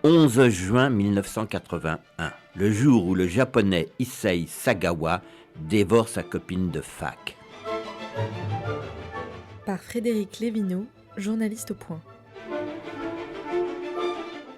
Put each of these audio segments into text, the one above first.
11 juin 1981, le jour où le japonais Issei Sagawa dévore sa copine de fac. Par Frédéric Lévineau, journaliste au Point.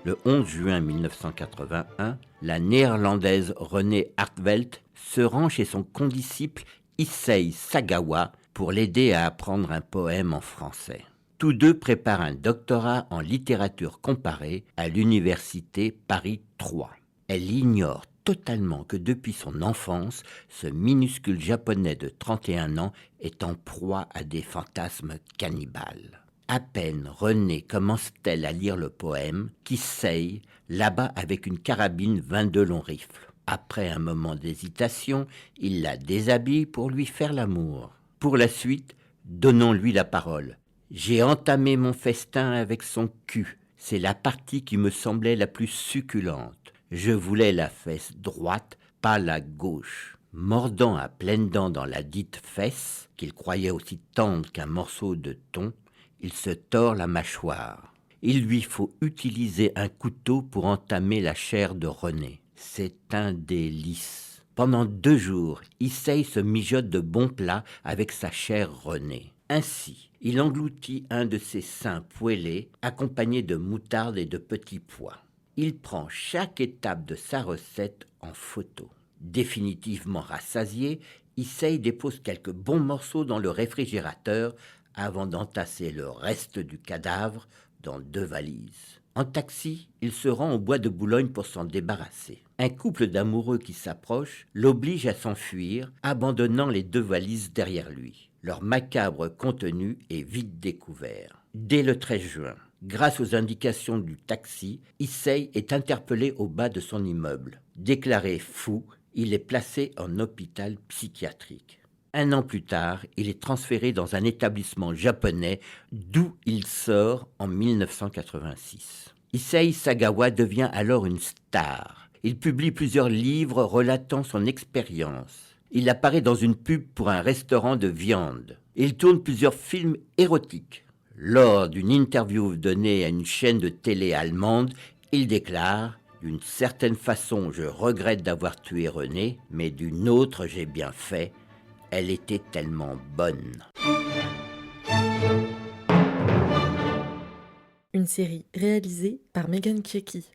Le 11 juin 1981, la néerlandaise Renée Hartvelt se rend chez son condisciple Issei Sagawa pour l'aider à apprendre un poème en français. Tous deux préparent un doctorat en littérature comparée à l'université Paris 3. Elle ignore totalement que depuis son enfance, ce minuscule japonais de 31 ans est en proie à des fantasmes cannibales. À peine Renée commence-t-elle à lire le poème qu'Issei l'abat avec une carabine 22 long rifle. Après un moment d'hésitation, il la déshabille pour lui faire l'amour. Pour la suite, donnons-lui la parole. J'ai entamé mon festin avec son cul. C'est la partie qui me semblait la plus succulente. Je voulais la fesse droite, pas la gauche. Mordant à pleines dents dans la dite fesse, qu'il croyait aussi tendre qu'un morceau de thon, il se tord la mâchoire. Il lui faut utiliser un couteau pour entamer la chair de Renée. C'est un délice. Pendant 2 jours, Issei se mijote de bons plats avec sa chère Renée. Ainsi, il engloutit un de ses seins poêlés, accompagné de moutarde et de petits pois. Il prend chaque étape de sa recette en photo. Définitivement rassasié, Issei dépose quelques bons morceaux dans le réfrigérateur avant d'entasser le reste du cadavre dans 2 valises. En taxi, il se rend au bois de Boulogne pour s'en débarrasser. Un couple d'amoureux qui s'approche l'oblige à s'enfuir, abandonnant les 2 valises derrière lui. Leur macabre contenu est vite découvert. Dès le 13 juin, grâce aux indications du taxi, Issei est interpellé au bas de son immeuble. Déclaré fou, il est placé en hôpital psychiatrique. 1 an plus tard, il est transféré dans un établissement japonais d'où il sort en 1986. Issei Sagawa devient alors une star. Il publie plusieurs livres relatant son expérience. Il apparaît dans une pub pour un restaurant de viande. Il tourne plusieurs films érotiques. Lors d'une interview donnée à une chaîne de télé allemande, il déclare « D'une certaine façon, je regrette d'avoir tué Renée, mais d'une autre, j'ai bien fait. Elle était tellement bonne. » Une série réalisée par Megan Kieki.